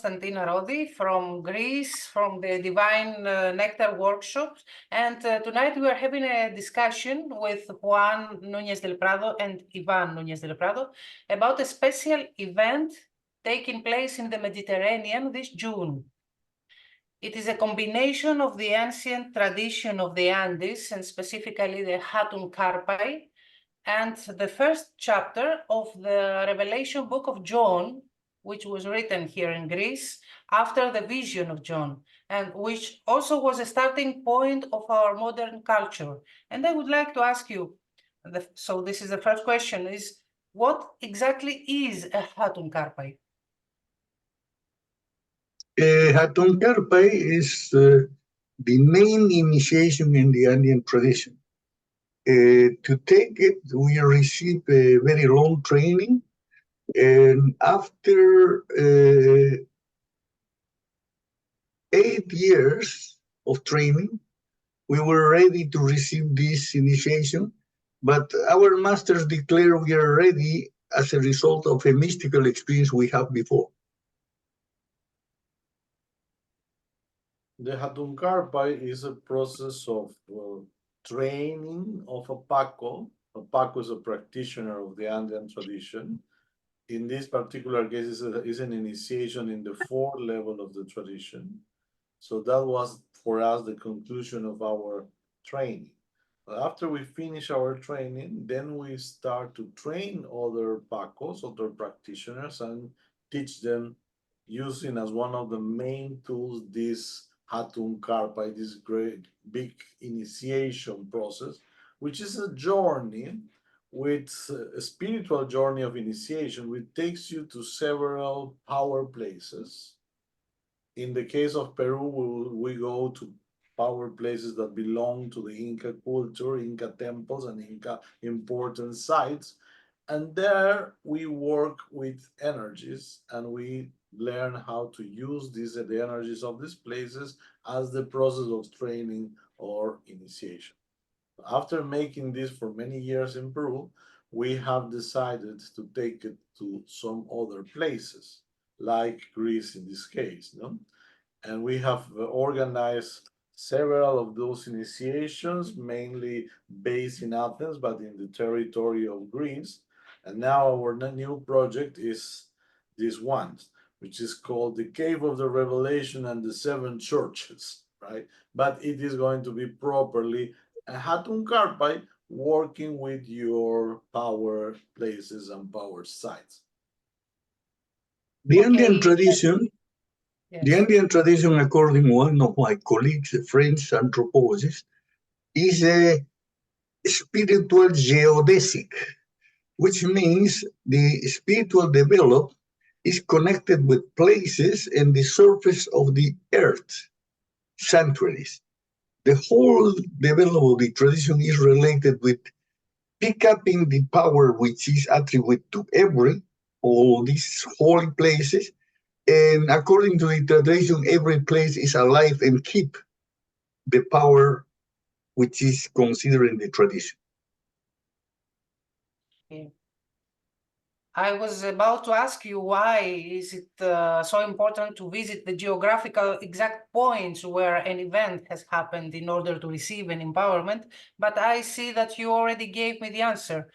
Rodi from Greece, from the DivineNEKTAR Workshops. And tonight we are having a discussion with Juan Nunez del Prado and Ivan Nunez del Prado about a special event taking place in the Mediterranean this June. It is a combination of the ancient tradition of the Andes, and specifically the Hatun Karpay, and the first chapter of the Revelation book of John, which was written here in Greece after the vision of John, and which also was a starting point of our modern culture. And I would like to ask you, so this is the first question, is what exactly is a Hatun Karpay? Hatun Karpay is the main initiation in the Andean tradition. To take it, we receive a very long training, and after 8 years of training, we were ready to receive this initiation, but our masters declare we are ready as a result of a mystical experience we have before. The Hatun Karpay is a process of training of a Paco. A Paco is a practitioner of the Andean tradition. In this particular case, is an initiation in the 4th level of the tradition. So that was, for us, the conclusion of our training. After we finish our training, then we start to train other Pacos, other practitioners, and teach them using as one of the main tools this Hatun Karpay, this great big initiation process, which is a journey with a spiritual journey of initiation, which takes you to several power places. In the case of Peru, we go to power places that belong to the Inca culture, Inca temples, and Inca important sites. And there we work with energies, and we learn how to use the energies of these places as the process of training or initiation. After making this for many years in Peru, we have decided to take it to some other places, like Greece in this case, no? And we have organized several of those initiations, mainly based in Athens, but in the territory of Greece. And now our new project is this one, which is called the Cave of the Revelation and the 7 Churches, right? But it is going to be properly a Hatun Karpay working with your power places and power sites. The Andean tradition, the Andean tradition, according to one of my colleagues, a French anthropologist, is a spiritual geodesic, which means the spiritual development is connected with places and the surface of the earth, sanctuaries. The whole development of the tradition is related with pick up in the power which is attributed to all these holy places. And according to the tradition, every place is alive and keep the power which is considered in the tradition. I was about to ask you, why is it so important to visit the geographical exact points where an event has happened in order to receive an empowerment, but I see that you already gave me the answer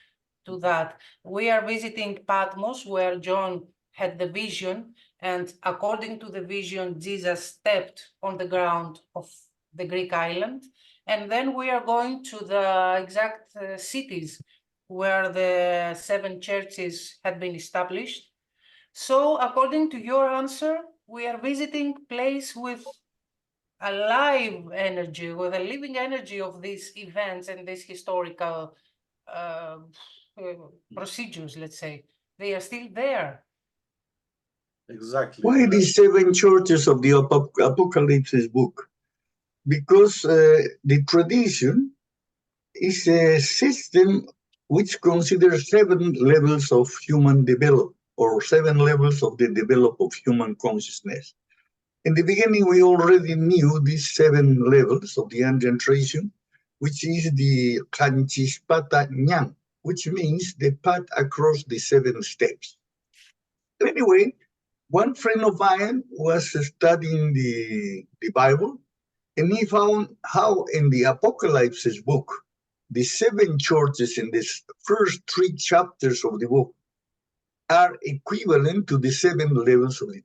to that. We are visiting Patmos, where John had the vision, and according to the vision, Jesus stepped on the ground of the Greek island, and then we are going to the exact cities where the 7 churches had been established. So according to your answer, we are visiting place with a live energy, with a living energy of these events and these historical procedures, let's say. They are still there. Exactly. Why the 7 churches of the Apocalypse book? Because the tradition is a system which considers 7 levels of human development, or 7 levels of the development of human consciousness. In the beginning, we already knew these 7 levels of the Andean tradition, which is the Kanchispata Ñan, which means the path across the 7 steps. Anyway, one friend of mine was studying the Bible, and he found how in the Apocalypse book, the 7 churches in the first 3 chapters of the book are equivalent to the 7 levels of the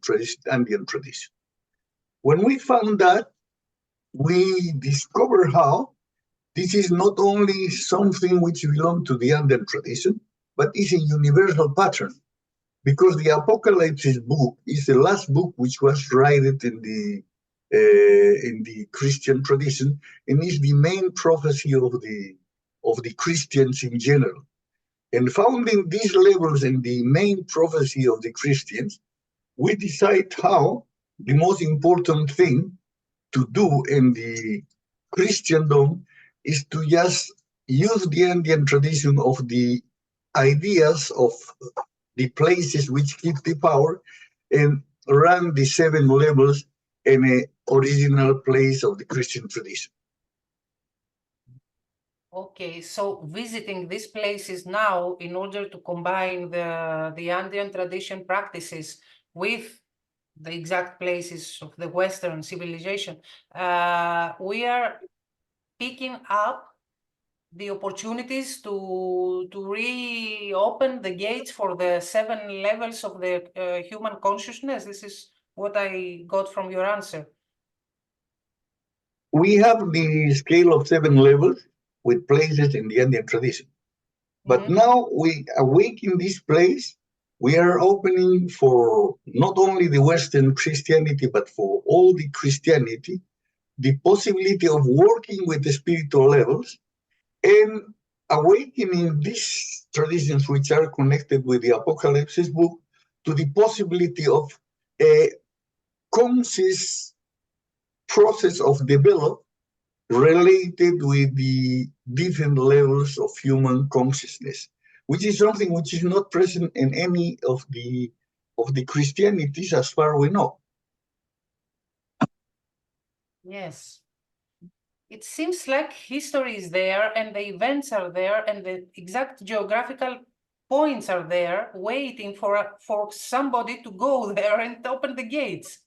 Andean tradition. When we found that, we discovered how this is not only something which belongs to the Andean tradition, but is a universal pattern. Because the Apocalypse book is the last book which was written in the Christian tradition, and is the main prophecy of the Christians in general. And founding these levels in the main prophecy of the Christians, we decide how the most important thing to do in the Christendom is to just use the Andean tradition of the ideas of the places which keep the power and run the 7 levels in an original place of the Christian tradition. Okay, so visiting these places now in order to combine the Andean tradition practices with the exact places of the Western civilization, we are picking up the opportunities to reopen the gates for the 7 levels of the human consciousness. This is what I got from your answer. We have the scale of 7 levels with places in the Andean tradition. But now we awaken this place. We are opening for not only the Western Christianity, but for all the Christianity, the possibility of working with the spiritual levels and awakening these traditions which are connected with the Apocalypse book to the possibility of a conscious process of development related with the different levels of human consciousness, which is something which is not present in any of the Christianities as far as we know. Yes. It seems like history is there and the events are there and the exact geographical points are there waiting for somebody to go there and open the gates.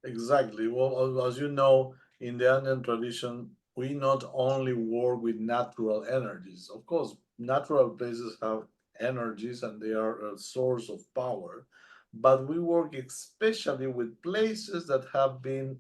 Exactly. Well, as you know, in the Andean tradition, we not only work with natural energies. Of course, natural places have energies and they are a source of power, but we work especially with places that have been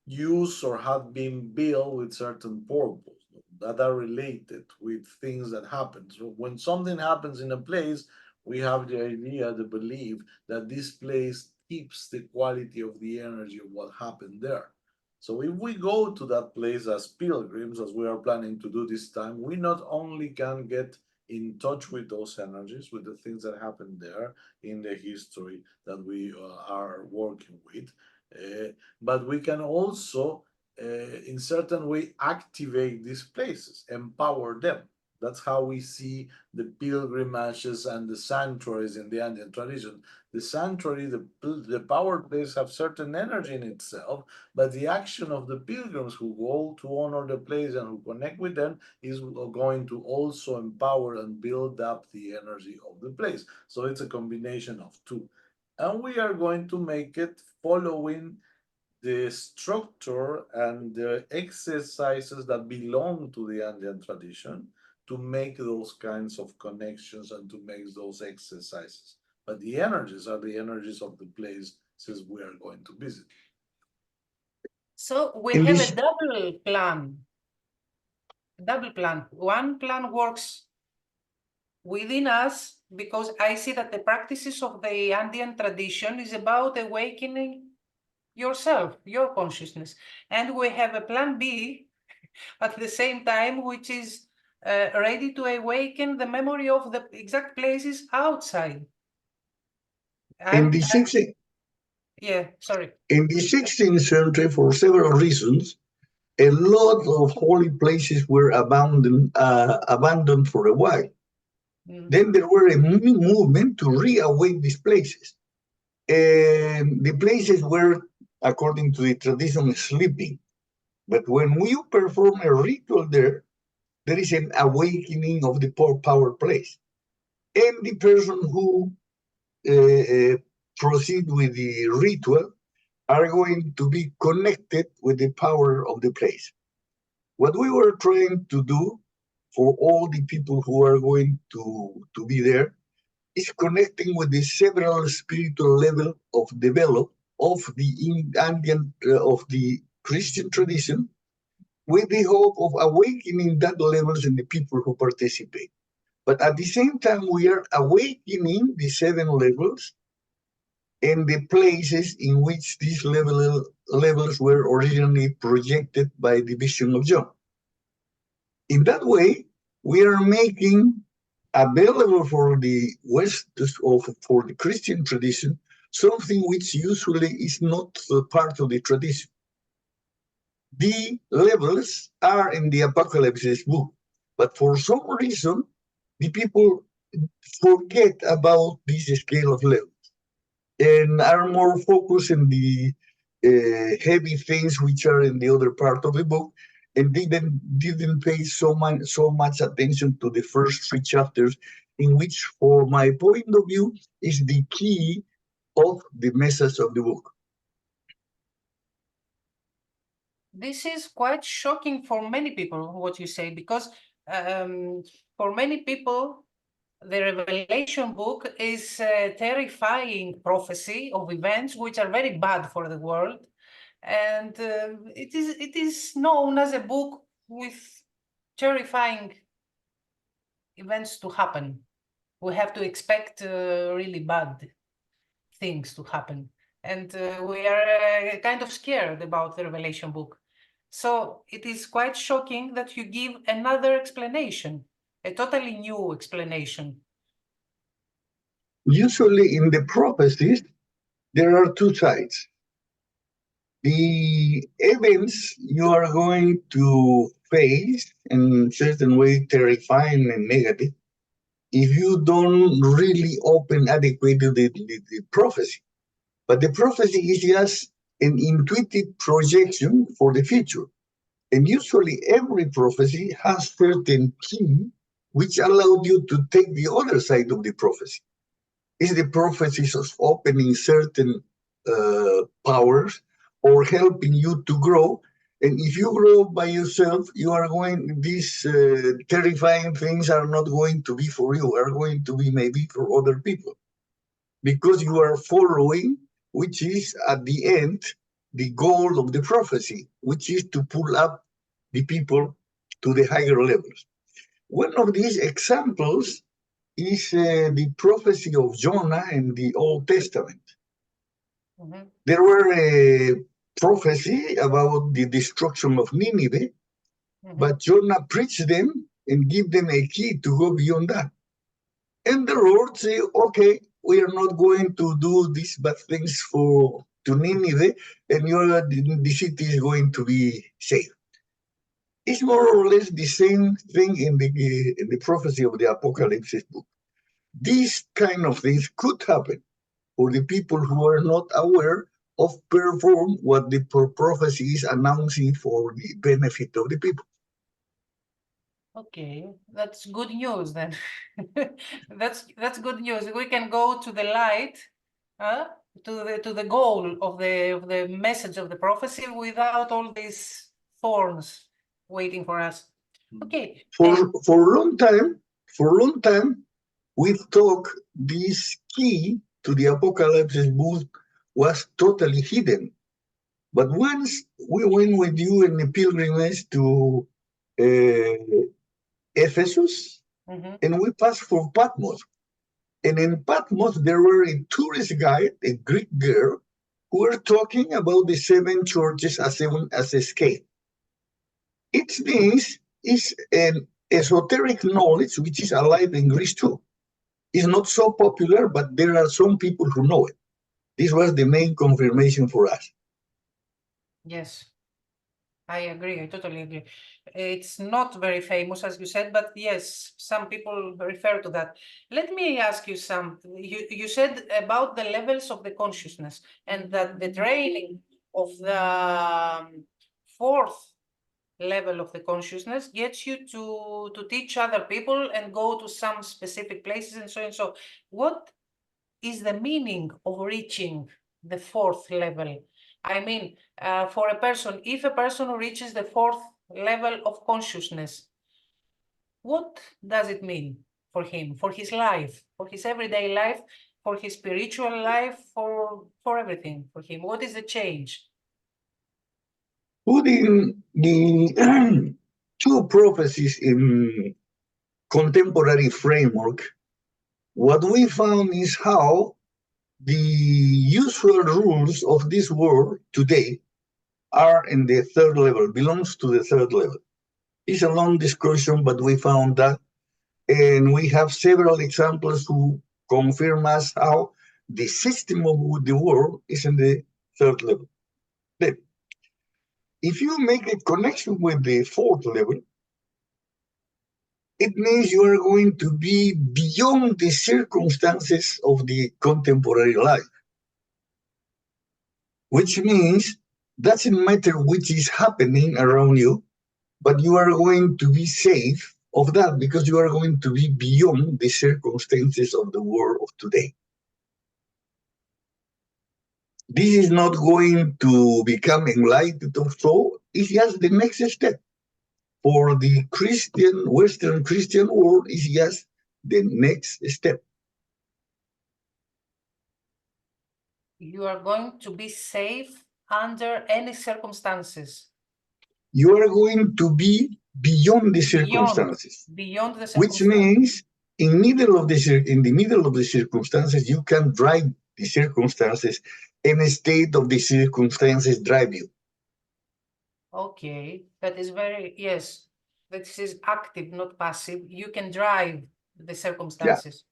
used or have been built with certain purpose that are related with things that happen. So when something happens in a place, we have the idea, the belief that this place keeps the quality of the energy of what happened there. So if we go to that place as pilgrims, as we are planning to do this time, we not only can get in touch with those energies, with the things that happened there in the history that we are working with, but we can also, in certain way, activate these places, empower them. That's how we see the pilgrimages and the sanctuaries in the Andean tradition. The sanctuary, the power place have certain energy in itself, but the action of the pilgrims who go to honor the place and who connect with them is going to also empower and build up the energy of the place. So it's a combination of 2. And we are going to make it following the structure and the exercises that belong to the Andean tradition to make those kinds of connections and to make those exercises. But the energies are the energies of the places we are going to visit. So we have a double plan. One plan works within us because I see that the practices of the Andean tradition is about awakening yourself, your consciousness. And we have a plan B at the same time, which is ready to awaken the memory of the exact places outside. In the 16th century, for several reasons, a lot of holy places were abandoned for a while. Then there were a movement to reawake these places. And the places were, according to the tradition, sleeping. But when we perform a ritual there is an awakening of the power place. And the person who proceed with the ritual are going to be connected with the power of the place. What we were trying to do for all the people who are going to be there is connecting with the several spiritual level of develop of the Andean of the Christian tradition, with the hope of awakening that levels in the people who participate. But at the same time, we are awakening the 7 levels in the places in which these levels were originally projected by the vision of John. In that way, we are making available for the West, for the Christian tradition, something which usually is not part of the tradition. The levels are in the Apocalypse book, but for some reason, the people forget about this scale of levels and are more focused in the heavy things which are in the other part of the book, and didn't pay so much attention to the first 3 chapters, in which, for my point of view, is the key of the message of the book. This is quite shocking for many people, what you say, because for many people, the Revelation book is a terrifying prophecy of events which are very bad for the world. And it is known as a book with terrifying events to happen. We have to expect really bad things to happen. And we are kind of scared about the Revelation book. So it is quite shocking that you give another explanation, a totally new explanation. Usually in the prophecies, there are 2 sides. The events you are going to face in certain way, terrifying and negative, if you don't really open adequately the prophecy. But the prophecy is just an intuitive projection for the future. And usually every prophecy has certain key which allowed you to take the other side of the prophecy. Is the prophecies of opening certain powers or helping you to grow. And if you grow by yourself, you are going, these terrifying things are not going to be for you, are going to be maybe for other people. Because you are following, which is at the end, the goal of the prophecy, which is to pull up the people to the higher levels. One of these examples is the prophecy of Jonah in the Old Testament. Mm-hmm. There were a prophecy about the destruction of Nineveh, mm-hmm. but Jonah preached them and gave them a key to go beyond that. And the Lord said, okay, we are not going to do these bad things to Nineveh, and the city is going to be safe. It's more or less the same thing in the prophecy of the Apocalypse book. These kind of things could happen for the people who are not aware of perform what the prophecy is announcing for the benefit of the people. Okay, that's good news then. That's good news. We can go to the light, to the goal of the message of the prophecy without all these thorns waiting for us. Okay. For a long time, we thought this key to the Apocalypse book was totally hidden. But once we went with you in the pilgrimage to Ephesus, mm-hmm. and we passed for Patmos. And in Patmos, there were a tourist guide, a Greek girl, who were talking about the 7 churches as a scale. It means it's an esoteric knowledge which is alive in Greece too. It's not so popular, but there are some people who know it. This was the main confirmation for us. Yes, I agree. I totally agree. It's not very famous, as you said, but yes, some people refer to that. Let me ask you something. You said about the levels of the consciousness and that the training of the 4th level of the consciousness gets you to teach other people and go to some specific places and so on. So what is the meaning of reaching the fourth level? I mean, for a person, if a person reaches the fourth level of consciousness, what does it mean for him, for his life, for his everyday life, for his spiritual life, for everything for him? What is the change? Putting the two prophecies in contemporary framework, what we found is how the usual rules of this world today are in the third level, belongs to the third level. It's a long discussion, but we found that, and we have several examples to confirm us how the system of the world is in the third level. Then, if you make a connection with the fourth level, it means you are going to be beyond the circumstances of the contemporary life, which means doesn't matter which is happening around you, but you are going to be safe of that because you are going to be beyond the circumstances of the world of today. This is not going to become enlightened or so, it's just the next step. For the Christian, Western Christian world, is just the next step. You are going to be safe under any circumstances. You are going to be beyond the circumstances. Beyond the circumstances. Which means in the middle of the circumstances, you can drive the circumstances, and a state of the circumstances drive you. Okay, that is very, yes, this is active, not passive. You can drive the circumstances.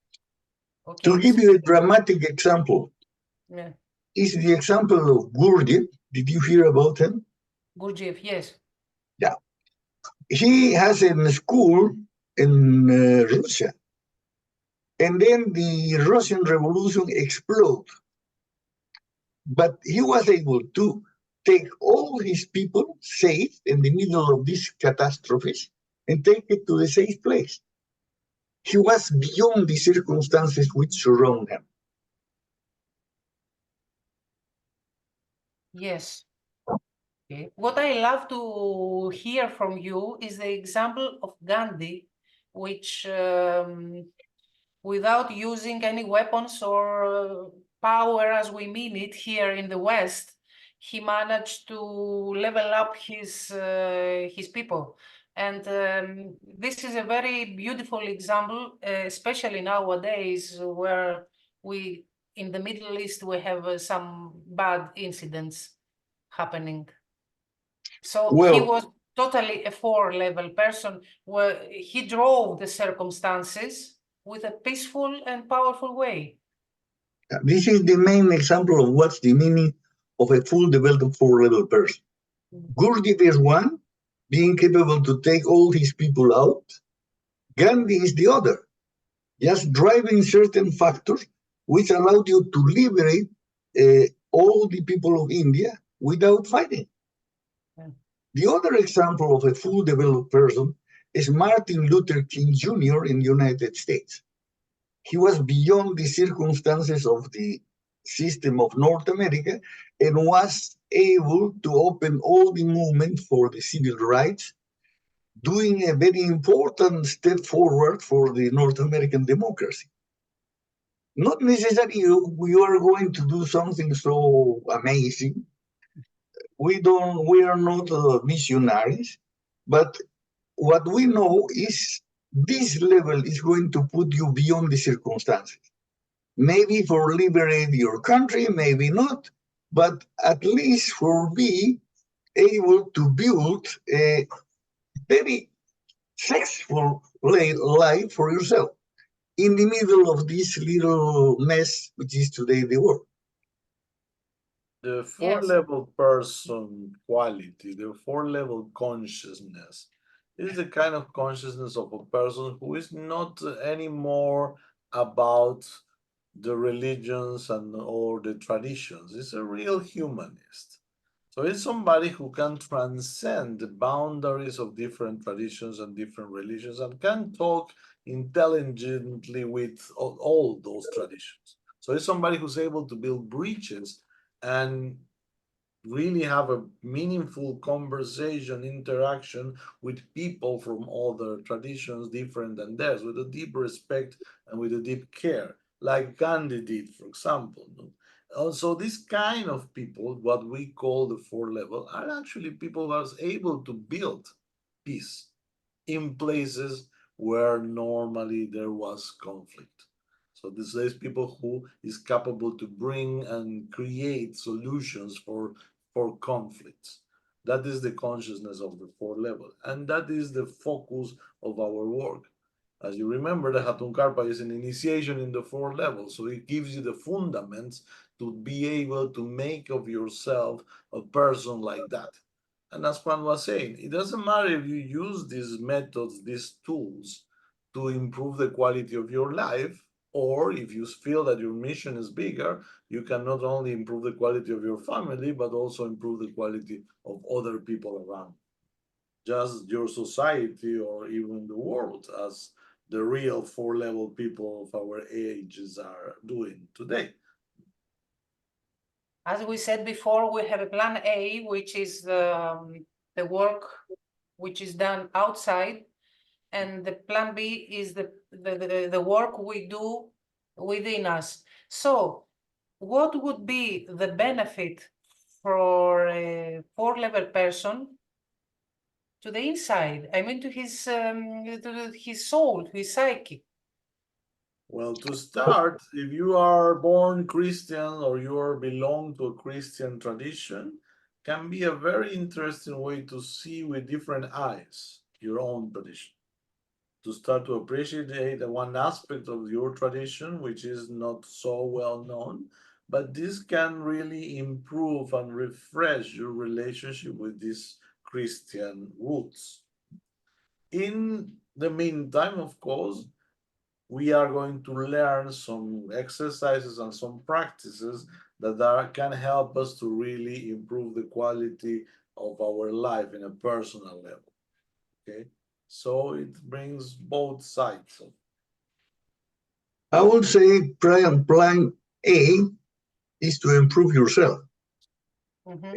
Yeah. Okay. To give you a dramatic example, yeah. Is the example of Gurdjieff. Did you hear about him? Gurdjieff, yes. Yeah. He has a school in Russia. And then the Russian Revolution exploded. But he was able to take all his people safe in the middle of these catastrophes and take it to a safe place. He was beyond the circumstances which surround him. Yes. Okay. What I love to hear from you is the example of Gandhi, which without using any weapons or power as we mean it here in the West, he managed to level up his people. And this is a very beautiful example, especially nowadays where we, in the Middle East, we have some bad incidents happening. So he was totally a four-level person where he drove the circumstances with a peaceful and powerful way. This is the main example of what's the meaning of a full developed four-level person. Gurdjieff is one, being capable to take all his people out. Gandhi is the other, just driving certain factors which allowed you to liberate all the people of India without fighting. The other example of a full developed person is Martin Luther King Jr. in the United States. He was beyond the circumstances of the system of North America and was able to open all the movement for the civil rights, doing a very important step forward for the North American democracy. Not necessarily we are going to do something so amazing. We are not missionaries, but what we know is this level is going to put you beyond the circumstances. Maybe for liberate your country, maybe not, but at least for be able to build a very successful life for yourself in the middle of this little mess which is today the world. The four-level person quality, the four-level consciousness, is the kind of consciousness of a person who is not anymore about the religions and or the traditions. It's a real humanist. So it's somebody who can transcend the boundaries of different traditions and different religions and can talk intelligently with all those traditions. So it's somebody who's able to build bridges and really have a meaningful conversation, interaction with people from other traditions different than theirs, with a deep respect and with a deep care, like Gandhi did, for example. So this kind of people, what we call the fourth level, are actually people who are able to build peace in places where normally there was conflict. So this is people who is capable to bring and create solutions for conflicts. That is the consciousness of the fourth level, and that is the focus of our work. As you remember, the Hatun Karpay is an initiation in the fourth level, so it gives you the fundaments to be able to make of yourself a person like that. And as Juan was saying, it doesn't matter if you use these methods, these tools, to improve the quality of your life, or if you feel that your mission is bigger, you can not only improve the quality of your family, but also improve the quality of other people around, just your society or even the world, as the real four-level people of our ages are doing today. As we said before, we have a plan A, which is the work which is done outside, and the plan B is the work we do within us. So what would be the benefit for a four-level person to the inside? I mean, to his soul, to his psyche. Well, to start, if you are born Christian or you are belong to a Christian tradition, can be a very interesting way to see with different eyes your own tradition. To start to appreciate one aspect of your tradition, which is not so well known, but this can really improve and refresh your relationship with these Christian roots. In the meantime, of course, we are going to learn some exercises and some practices that can help us to really improve the quality of our life in a personal level. Okay, so it brings both sides. I would say plan A is to improve yourself.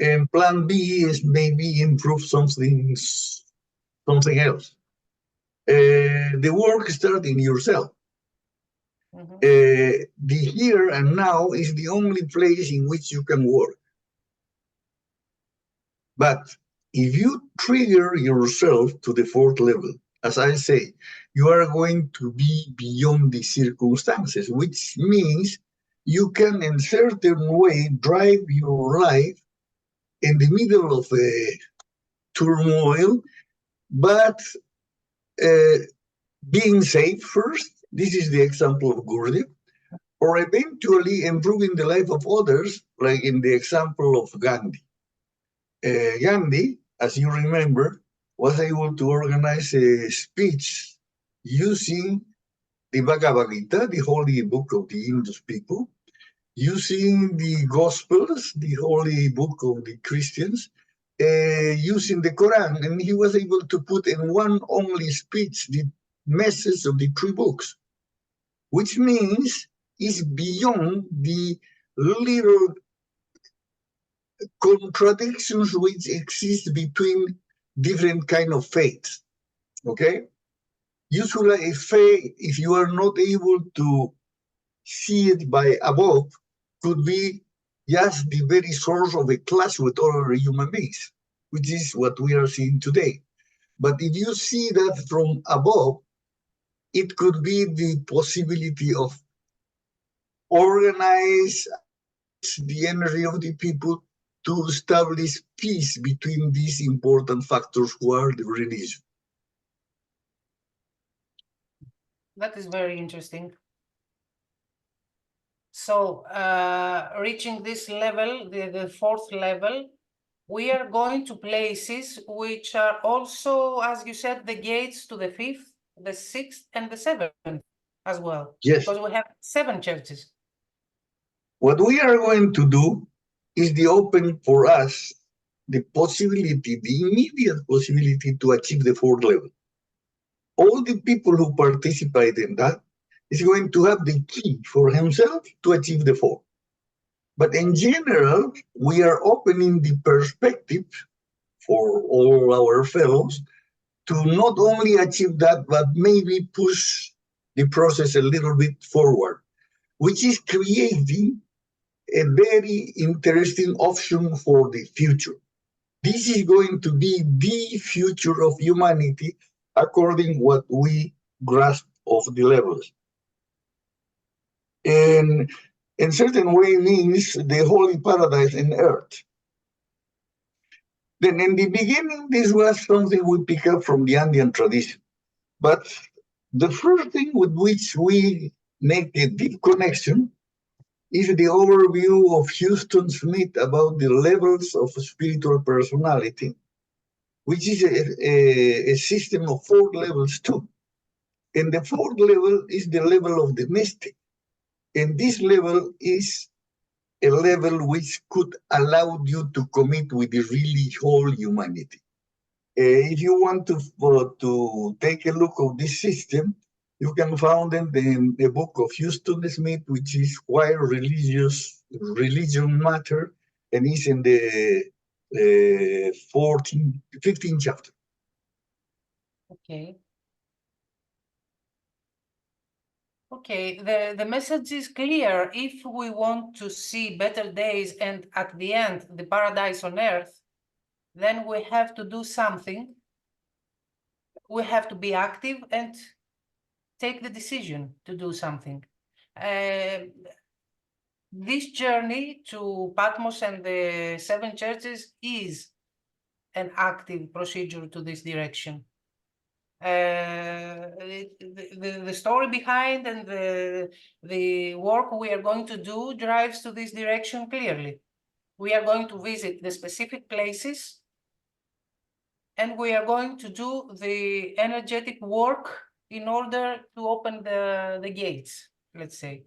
And plan B is maybe improve something else. The work starts in yourself. The here and now is the only place in which you can work. But if you trigger yourself to the fourth level, as I say, you are going to be beyond the circumstances, which means you can in a certain way drive your life in the middle of a turmoil, but being safe first. This is the example of Gurdjieff, or eventually improving the life of others, like in the example of Gandhi. Gandhi, as you remember, was able to organize a speech using the Bhagavad Gita, the holy book of the Indus people, using the Gospels, the holy book of the Christians, using the Quran, and he was able to put in one only speech the message of the three books, which means it's beyond the little contradictions which exist between different kind of faiths. Okay, usually a faith, if you are not able to see it by above, could be just the very source of a clash with other human beings, which is what we are seeing today. But if you see that from above, it could be the possibility of organize the energy of the people to establish peace between these important factors who are the religion. That is very interesting. So reaching this level, the fourth level, we are going to places which are also, as you said, the gates to the fifth, the sixth, and the seventh as well. Yes. Because we have 7 churches. What we are going to do is the open for us the possibility, the immediate possibility to achieve the fourth level. All the people who participate in that, is going to have the key for himself to achieve the 4. But in general, we are opening the perspective for all our fellows to not only achieve that, but maybe push the process a little bit forward, which is creating a very interesting option for the future. This is going to be the future of humanity according what we grasp of the levels. And in certain way means the holy paradise in earth. Then in the beginning, this was something we pick up from the Andean tradition. But the first thing with which we make a deep connection is the overview of Houston Smith about the levels of spiritual personality, which is a system of 4 levels too. And the 4th level is the level of the mystic. And this level is a level which could allow you to commit with the really whole humanity. If you want to take a look at this system, you can find it in the book of Houston Smith, which is Why Religion Matter, and it's in the 15th chapter. Okay. Okay, the message is clear. If we want to see better days and at the end, the paradise on earth, then we have to do something. We have to be active and take the decision to do something. This journey to Patmos and the 7 churches is an active procedure to this direction. The story behind and the work we are going to do drives to this direction clearly. We are going to visit the specific places and we are going to do the energetic work in order to open the gates, let's say.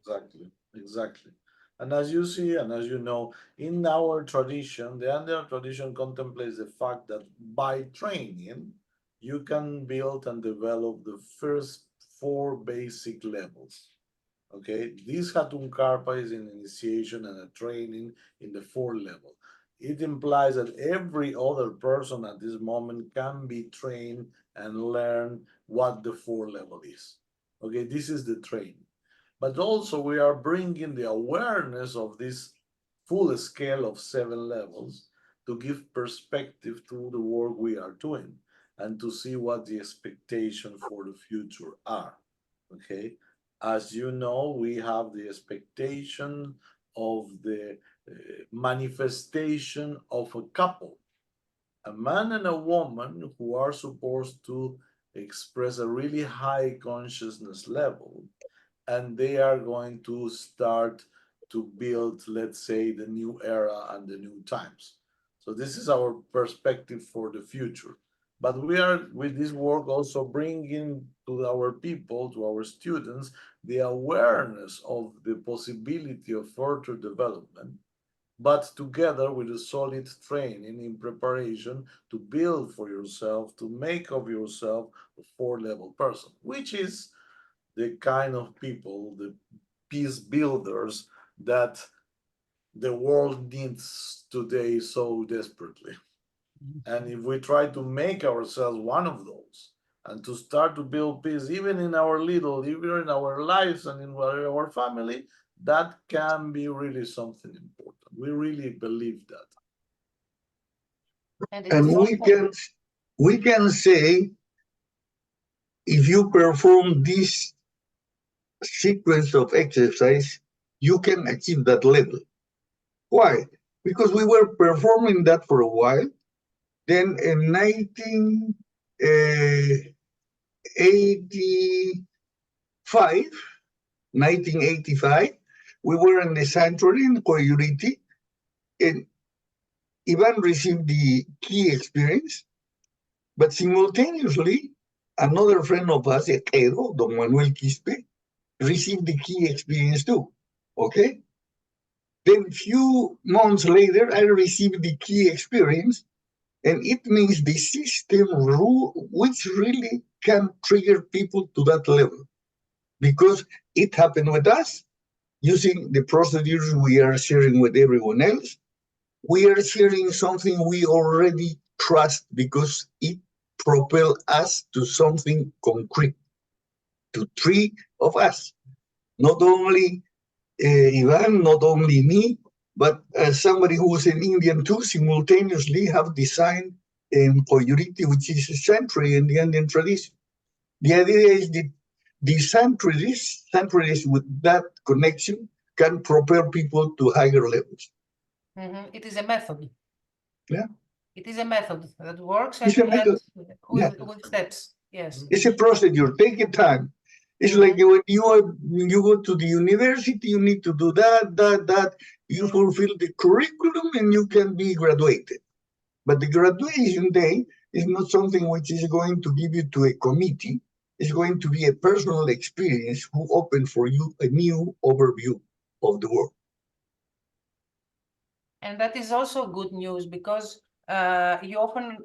Exactly. And as you see, and as you know, in our tradition, the Andean tradition contemplates the fact that by training, you can build and develop the first 4 basic levels. Okay, this Hatun Karpay is an initiation and a training in the 4th level. It implies that every other person at this moment can be trained and learn what the 4th level is. Okay, this is the training. But also we are bringing the awareness of this full scale of 7 levels to give perspective to the work we are doing and to see what the expectations for the future are. Okay, as you know, we have the expectation of the manifestation of a couple, a man and a woman who are supposed to express a really high consciousness level, and they are going to start to build, let's say, the new era and the new times. So this is our perspective for the future. But we are, with this work, also bringing to our people, to our students, the awareness of the possibility of further development, but together with a solid training in preparation to build for yourself, to make of yourself a 4-level person, which is the kind of people, the peace builders that the world needs today so desperately. And if we try to make ourselves one of those and to start to build peace, even in our little, even in our lives and in our family, that can be really something important. We really believe that. And we can say, if you perform this sequence of exercise, you can achieve that level. Why? Because we were performing that for a while. Then in 1985, we were in the sanctuary in Coyuriti, and Ivan received the key experience, but simultaneously, another friend of us, Edo, Don Manuel Quispe, received the key experience too, okay? Then few months later, I received the key experience, and it means the system rule, which really can trigger people to that level. because it happened with us, using the procedures we are sharing with everyone else. We are sharing something we already trust because it propelled us to something concrete, to three of us. Not only Ivan, not only me, but somebody who was an Indian too, simultaneously have designed Koyuriti, which is a sanctuary in the Indian tradition. The idea is that the sanctuaries with that connection can propel people to higher levels. It is a method. Yeah. It is a method that works It's a method. with steps. Yes. It's a procedure. Take your time. It's like when you go to the university, you need to do that. You fulfill the curriculum and you can be graduated. But the graduation day is not something which is going to give you to a committee. It's going to be a personal experience who open for you a new overview of the world. And that is also good news because you often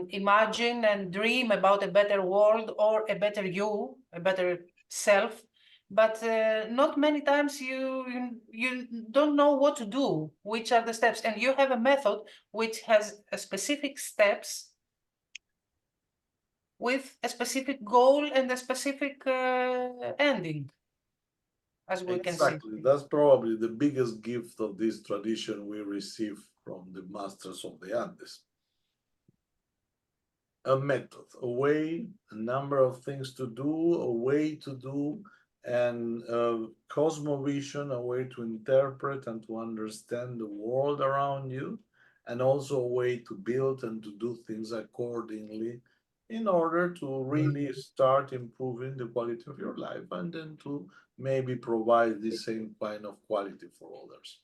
imagine and dream about a better world or a better you, a better self, but not many times you don't know what to do, which are the steps, and you have a method which has a specific steps with a specific goal and a specific ending, as we can see. Exactly. That's probably the biggest gift of this tradition we receive from the masters of the Andes. A method, a way, a number of things to do, a way to do, and a cosmovision, a way to interpret and to understand the world around you, and also a way to build and to do things accordingly in order to really start improving the quality of your life and then to maybe provide the same kind of quality for others.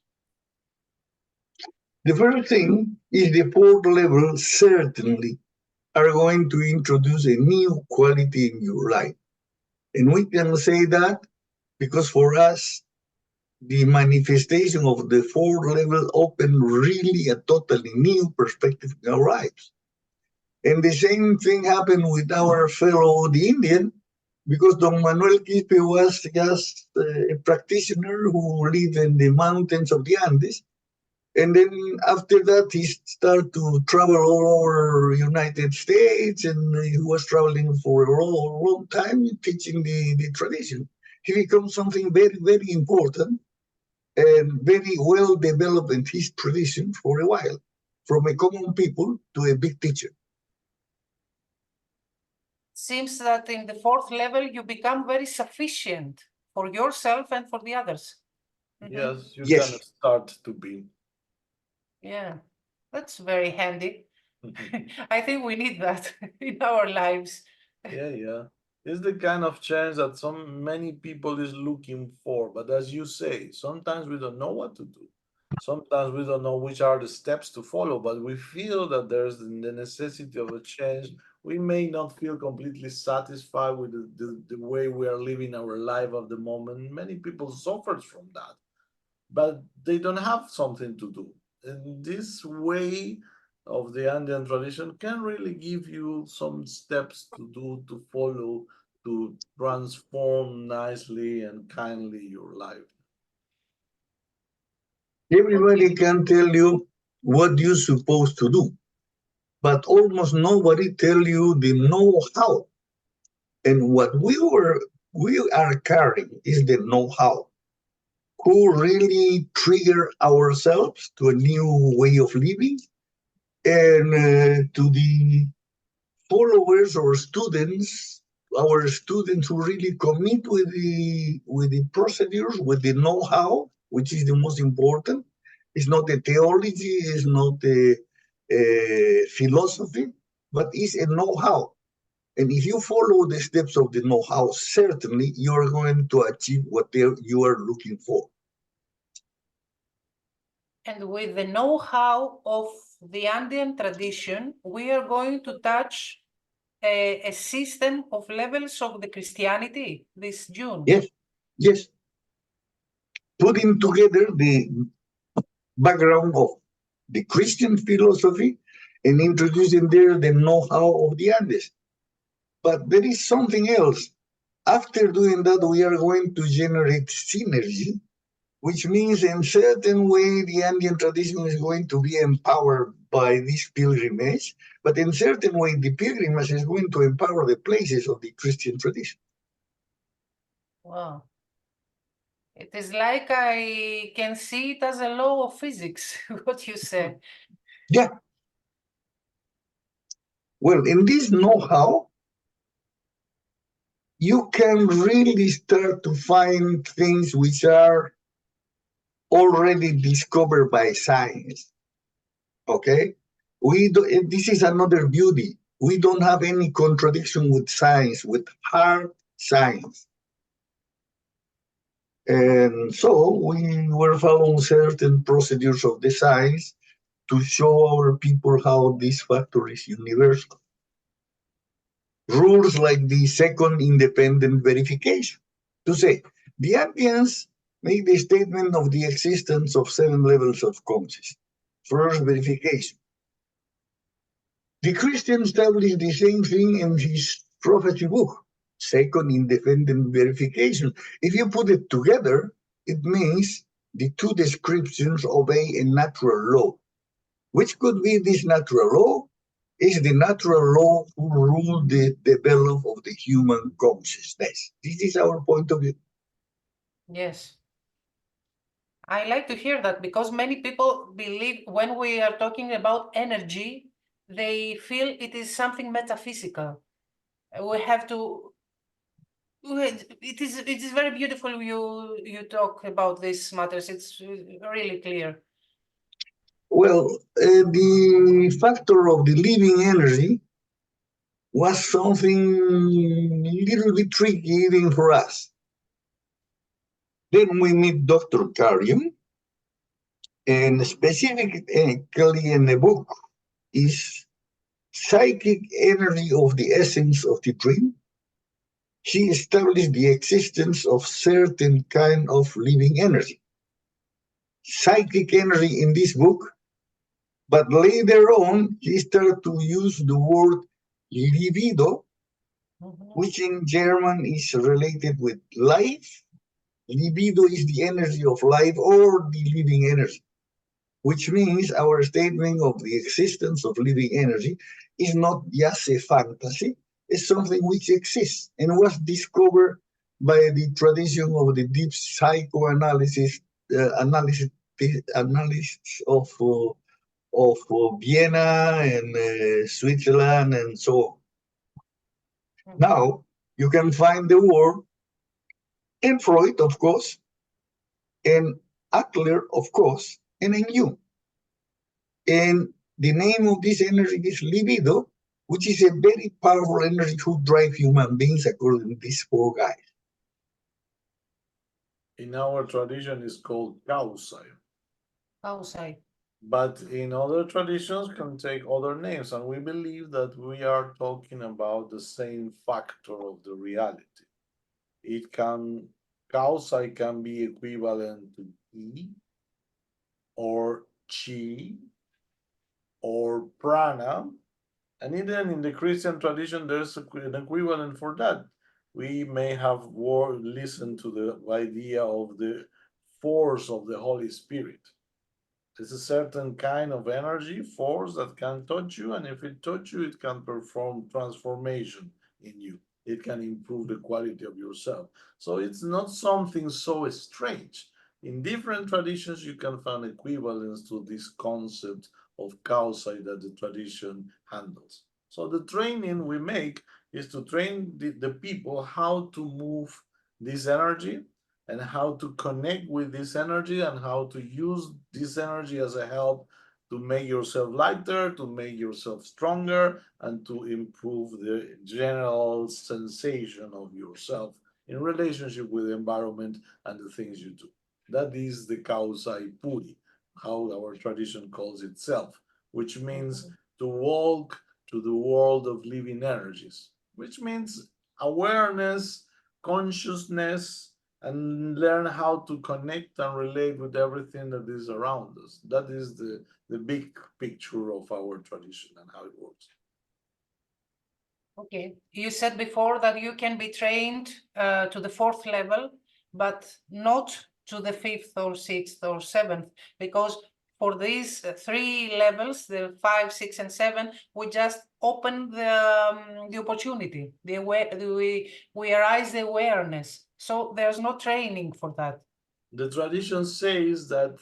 The first thing is the fourth level certainly are going to introduce a new quality in your life. And we can say that because for us, the manifestation of the fourth level opened really a totally new perspective in our lives. And the same thing happened with our fellow, the Indian, because Don Manuel Quispe was just a practitioner who lived in the mountains of the Andes. And then after that, he started to travel all over United States, and he was traveling for a long time teaching the tradition. He becomes something very, very important and very well developed in his tradition for a while, from a common people to a big teacher. Seems that in the fourth level, you become very sufficient for yourself and for the others. Yes, you can start to be. Yeah, that's very handy. I think we need that in our lives. Yeah. It's the kind of change that many people is looking for. But as you say, sometimes we don't know what to do. Sometimes we don't know which are the steps to follow, but we feel that there's the necessity of a change. We may not feel completely satisfied with the way we are living our life at the moment. Many people suffer from that, but they don't have something to do. And this way of the Andean tradition can really give you some steps to do, to follow, to transform nicely and kindly your life. Everybody can tell you what you're supposed to do, but almost nobody tell you the know-how. And what we are carrying is the know-how. Who really trigger ourselves to a new way of living, and to the followers or students, our students who really commit with the procedures, with the know-how, which is the most important. It's not the theology, it's not the philosophy, but it's a know-how. And if you follow the steps of the know-how, certainly you are going to achieve what you are looking for. And with the know-how of the Andean tradition, we are going to touch a system of levels of the Christianity this June. Yes. Putting together the background of the Christian philosophy and introducing there the know-how of the Andes. But there is something else. After doing that, we are going to generate synergy, which means in certain way the Andean tradition is going to be empowered by this pilgrimage, but in certain way the pilgrimage is going to empower the places of the Christian tradition. Wow. It is like I can see it as a law of physics, what you said. Yeah. Well, in this know-how, you can really start to find things which are already discovered by science. Okay? This is another beauty. We don't have any contradiction with science, with hard science. And so we were following certain procedures of the science to show our people how this factor is universal. Rules like the second independent verification. To say, the Andeans make the statement of the existence of 7 levels of consciousness. First, verification. The Christian established the same thing in his prophecy book. Second, independent verification. If you put it together, it means the two descriptions obey a natural law. Which could be this natural law? Is the natural law who rule the development of the human consciousness. This is our point of view. Yes. I like to hear that because many people believe when we are talking about energy, they feel it is something metaphysical. We have to. It is very beautiful. You talk about these matters. It's really clear. Well, the factor of the living energy was something a little bit tricky even for us. Then we meet Dr. Karim, and specifically in the book is psychic energy of the essence of the dream. She established the existence of certain kind of living energy. Psychic energy in this book, but later on he started to use the word libido, which in German is related with life. Libido is the energy of life or the living energy, which means our statement of the existence of living energy is not just a fantasy, it's something which exists and was discovered by the tradition of the deep psychoanalysis analysis of Vienna and Switzerland and so on. Now, you can find the word in Freud, of course, and Adler, of course, and in Jung. And the name of this energy is libido, which is a very powerful energy who drives human beings, according to these four guys. In our tradition, it's called kausai. Kausai. But in other traditions can take other names, and we believe that we are talking about the same factor of the reality. Kausai can be equivalent to ki or chi or prana, and even in the Christian tradition, there's an equivalent for that. We may have listened to the idea of the force of the Holy Spirit. It's a certain kind of energy, force that can touch you, and if it touches you, it can perform transformation in you. It can improve the quality of yourself. So it's not something so strange. In different traditions, you can find equivalence to this concept of kausai that the tradition handles. So the training we make is to train the people how to move this energy and how to connect with this energy and how to use this energy as a help to make yourself lighter, to make yourself stronger, and to improve the general sensation of yourself in relationship with the environment and the things you do. That is the kausai puri, how our tradition calls itself, which means to walk to the world of living energies, which means awareness, consciousness, and learn how to connect and relate with everything that is around us. That is the big picture of our tradition and how it works. Okay, you said before that you can be trained to the 4th level, but not to the 5th or 6th or 7th, because for these 3 levels, the 5, 6, and 7, we just open the opportunity. We arise the awareness. So there's no training for that. The tradition says that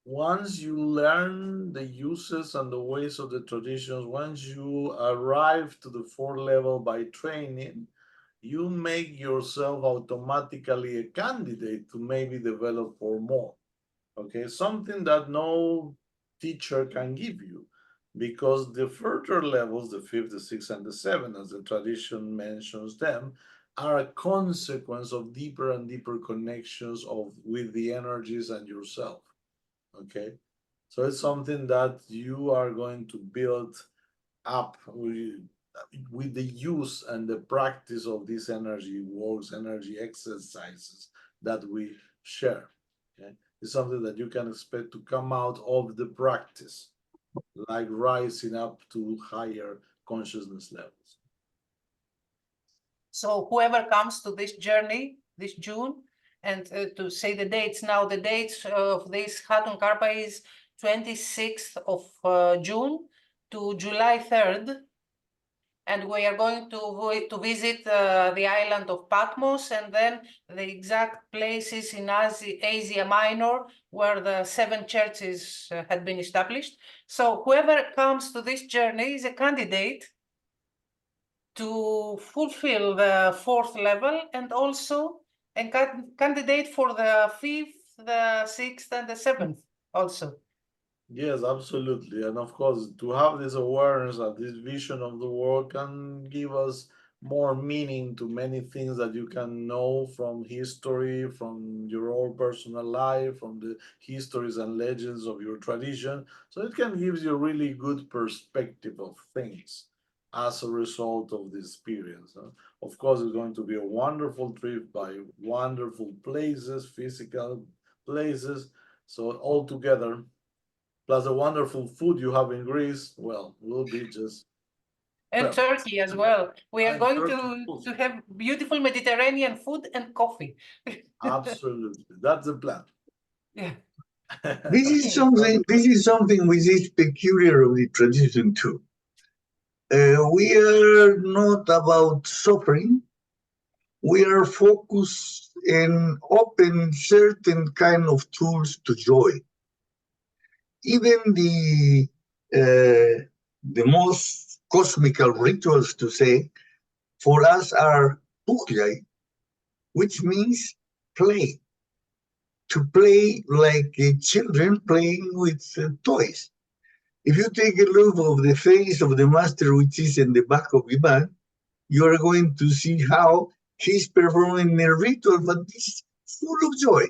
once you learn the uses and the ways of the traditions, once you arrive to the 4th level by training, you make yourself automatically a candidate to maybe develop for more. Okay, something that no teacher can give you, because the further levels, the 5th, the 6th, and the 7th, as the tradition mentions them, are a consequence of deeper and deeper connections with the energies and yourself. Okay, so it's something that you are going to build up with the use and the practice of these energy works, energy exercises that we share. Okay, it's something that you can expect to come out of the practice, like rising up to higher consciousness levels. So whoever comes to this journey this June, and to say the dates now, the dates of this Hatun Karpay is 26th of June to July 3rd. And we are going to visit the island of Patmos, and then the exact places in Asia Minor where the 7 churches had been established. So whoever comes to this journey is a candidate to fulfill the 4th level, and also a candidate for the 5th, the 6th, and the 7th also. Yes, absolutely. And of course, to have this awareness and this vision of the world can give us more meaning to many things that you can know from history, from your own personal life, from the histories and legends of your tradition. So it can give you a really good perspective of things as a result of this experience. Of course, it's going to be a wonderful trip by wonderful places, physical places. So all together, plus the wonderful food you have in Greece, well, will be just And perfect. Turkey as well. We are And going Turkey to have beautiful Mediterranean food and coffee. absolutely, that's the plan. Yeah. This is something which is peculiar of the tradition too. We are not about suffering. We are focused in open certain kind of tools to joy. Even the most cosmical rituals, to say, for us are pukyay, which means play. To play like children playing with toys. If you take a look of the face of the master, which is in the back of Ivan, you are going to see how he's performing a ritual, but it's full of joy.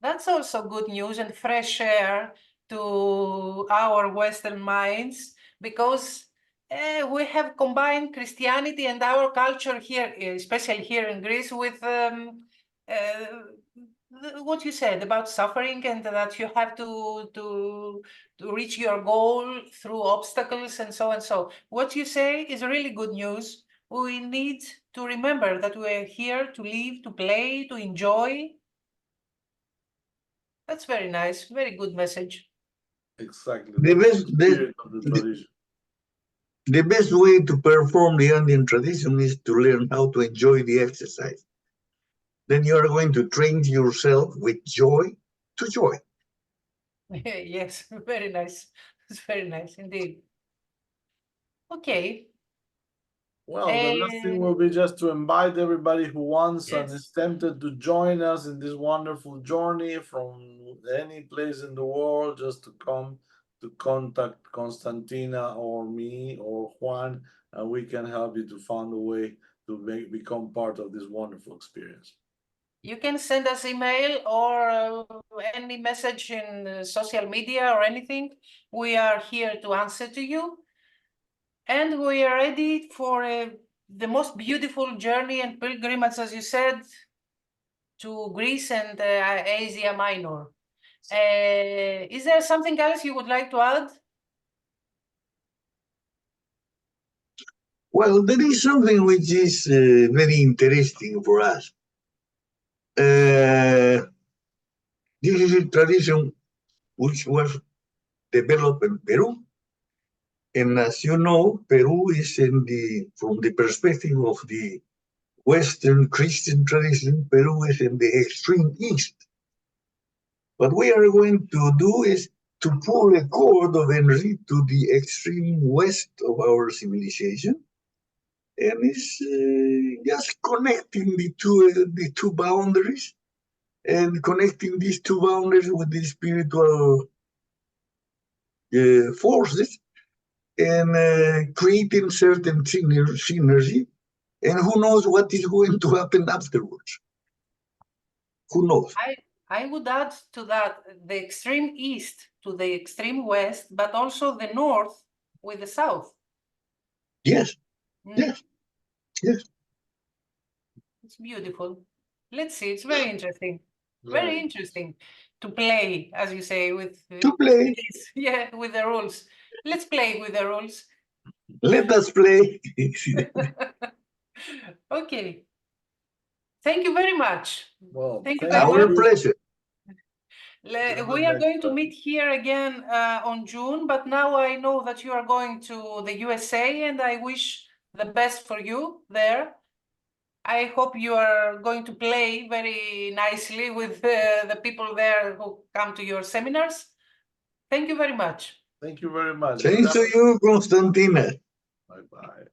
That's also good news and fresh air to our Western minds, because we have combined Christianity and our culture here, especially here in Greece, with what you said about suffering, and that you have to reach your goal through obstacles and so and so. What you say is really good news. We need to remember that we're here to live, to play, to enjoy. That's very nice. Very good message. Exactly. The best way to perform the Andean tradition is to learn how to enjoy the exercise. Then you are going to train yourself with joy to joy. Yes, very nice. It's very nice indeed. Okay. Well, the last thing will be just to invite everybody who wants and is tempted to join us in this wonderful journey from any place in the world, just to come to contact Constantina or me or Juan, and we can help you to find a way to become part of this wonderful experience. You can send us email or any message in social media or anything. We are here to answer to you. And we are ready for the most beautiful journey and pilgrimage, as you said, to Greece and Asia Minor. Is there something else you would like to add? Well, there is something which is very interesting for us. This is a tradition which was developed in Peru. And as you know, Peru is from the perspective of the Western Christian tradition, Peru is in the extreme east. What we are going to do is to pull a cord of energy to the extreme west of our civilization, and it's just connecting the two boundaries, and connecting these two boundaries with the spiritual forces, and creating certain synergy. And who knows what is going to happen afterwards? Who knows? I would add to that the extreme east to the extreme west, but also the north with the south. Yes, yes, yes. It's beautiful. Let's see. It's very interesting. Very interesting to play, as you say, with this. Yeah, with the rules. Let's play with the rules. Let us play. Okay. Thank you very much. Well, thank you thank very Our much. pleasure. We are going to meet here again on June, but now I know that you are going to the USA, and I wish the best for you there. I hope you are going to play very nicely with the people there who come to your seminars. Thank you very much. Thank you very much. Thanks to you, Constantina. Bye-bye.